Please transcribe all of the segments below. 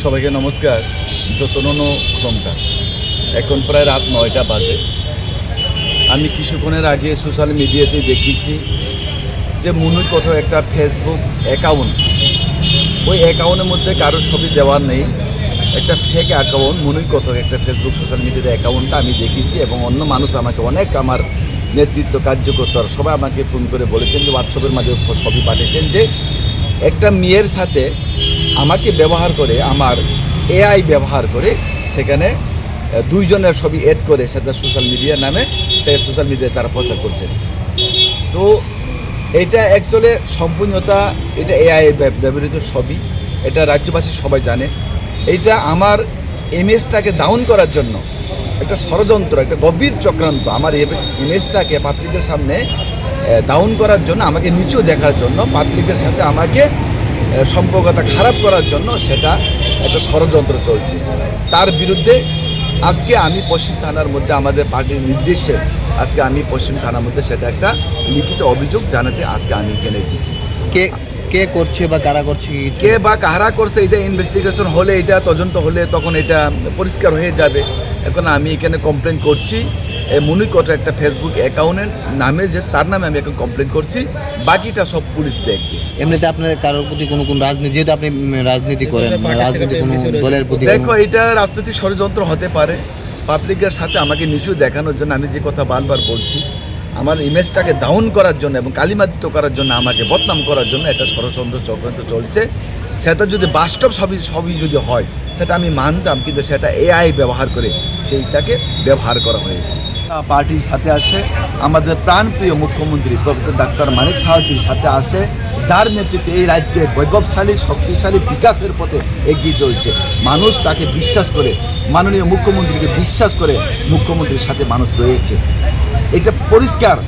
সবাইকে নমস্কার। যতনন ঘন্টা এখন প্রায় রাত 9টা বাজে। আমি কিছুক্ষণের আগে সোশ্যাল মিডিয়াতে দেখেছি যে মুনুর কোথাও একটা ফেসবুক অ্যাকাউন্ট, ওই অ্যাকাউন্টের মধ্যে কারোর ছবি দেওয়া নেই, একটা ফেক অ্যাকাউন্ট মুনুর কোথাও একটা ফেসবুক সোশ্যাল মিডিয়ার অ্যাকাউন্টটা আমি দেখেছি। এবং অন্য মানুষ আমাকে অনেক, আমার নেতৃত্ব কার্যকর্তার সবাই আমাকে ফোন করে বলেছেন, যে হোয়াটসঅ্যাপের মাধ্যমে ছবি পাঠিয়েছেন যে একটা মেয়ের সাথে আমাকে ব্যবহার করে, আমার এআই ব্যবহার করে সেখানে দুইজনের ছবি এড করে সেটা সোশ্যাল মিডিয়া নামে সেই সোশ্যাল মিডিয়ায় তারা প্রচার করছেন। তো এটা অ্যাকচুয়ালি সম্পূর্ণতা, এটা এআই ব্যবহৃত ছবি, এটা রাজ্যবাসী সবাই জানে। এইটা আমার ইমেজটাকে ডাউন করার জন্য একটা ষড়যন্ত্র, একটা গভীর চক্রান্ত। আমার ইমেজটাকে পাবলিকের সামনে ডাউন করার জন্য, আমাকে নিচু দেখার জন্য, পাবলিকের সাথে আমাকে সম্পর্কটা খারাপ করার জন্য সেটা একটা ষড়যন্ত্র চলছে। তার বিরুদ্ধে আজকে আমি পশ্চিম থানার মধ্যে আমাদের পার্টির নির্দেশে আজকে আমি পশ্চিম থানার মধ্যে সেটা একটা লিখিত অভিযোগ জানাতে আজকে আমি এখানে এসেছি। কে কে করছে বা কারা করছে, কে বা কারা করছে এটা ইনভেস্টিগেশন হলে, এটা তদন্ত হলে তখন এটা পরিষ্কার হয়ে যাবে। এখন আমি এখানে কমপ্লেন করছি মুনির কোথাও একটা ফেসবুক অ্যাকাউন্টের নামে, যে তার নামে আমি এখন কমপ্লেন করছি, বাকিটা সব পুলিশ দেখবে। এমনিতে আপনার কারোর প্রতি কোনো রাজনীতি, যেহেতু আপনি রাজনীতি করেন, রাজনীতি কোনো দলের প্রতি দেখো, এটা রাজনৈতিক ষড়যন্ত্র হতে পারে। পাবলিকের সাথে আমাকে নিচু দেখানোর জন্য আমি যে কথা বারবার বলছি, আমার ইমেজটাকে ডাউন করার জন্য এবং কালিমাদিত্য করার জন্য, আমাকে বদনাম করার জন্য একটা ষড়যন্ত্র চক্রান্ত চলছে। সেটা যদি বাস্তব সবই যদি হয় সেটা আমি মানতাম, কিন্তু সেটা এআই ব্যবহার করে সেইটাকে ব্যবহার করা হয়েছে। পার্টির সাথে আসে আমাদের প্রাণপ্রিয় মুখ্যমন্ত্রী প্রফেসর ডাক্তার মানিক সাহাজির সাথে আসে, যার নেতৃত্বে এই রাজ্যে বৈভবশালী শক্তিশালী বিকাশের পথে এগিয়ে চলছে। মানুষ তাকে বিশ্বাস করে, মাননীয় মুখ্যমন্ত্রীকে বিশ্বাস করে মুখ্যমন্ত্রীর সাথে মানুষ রয়েছে। এটা পরিষ্কার।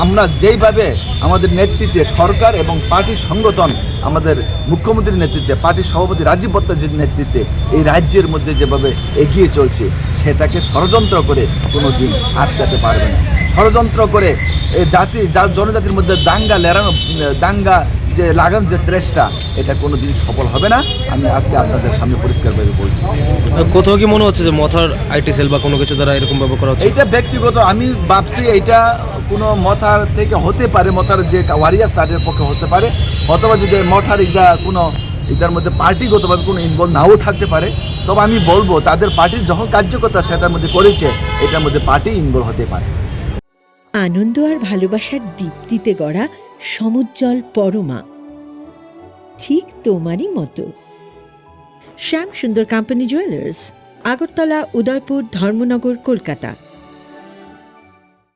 আমরা যেইভাবে আমাদের নেতৃত্বে সরকার এবং পার্টির সংগঠন, আমাদের মুখ্যমন্ত্রীর নেতৃত্বে, পার্টির সভাপতি রাজীব ভট্টাচার্যের নেতৃত্বে এই রাজ্যের মধ্যে যেভাবে এগিয়ে চলছে, সেটাকে ষড়যন্ত্র করে কোনো দিন আটকাতে পারবে না। ষড়যন্ত্র করে জনজাতির মধ্যে দাঙ্গা যে লাগানোর যে চেষ্টা, এটা কোনো দিন সফল হবে না। আমি আজকে আপনাদের সামনে পরিষ্কারভাবে বলছি। কোথাও কি মনে হচ্ছে যে মথার আইটি সেল বা কোনো কিছু দ্বারা এরকম ব্যবহার করা হচ্ছে? এইটা ব্যক্তিগত, আমি ভাবছি এইটা কোনো মথার থেকে হতে পারে, মথার যে ওয়ারিয়ার্স তাদের পক্ষে হতে পারে, অথবা যদি মথার কোনো এটার মধ্যে পার্টিগতভাবে কোনো ইনভলভ নাও থাকতে পারে। তবে আমি বলবো তাদের পার্টির যখন কার্যকর্তা সেটার মধ্যে করেছে, এটার মধ্যে পার্টি ইনভলভ হতে পারে। আনন্দ আর ভালোবাসার দীপ্তিতে গড়া সমুজ্জ্বল পরমা, ঠিক তোমারই মতো। শ্যাম সুন্দর কোম্পানি জুয়েলার্স, আগরতলা, উদয়পুর, ধর্মনগর, কলকাতা।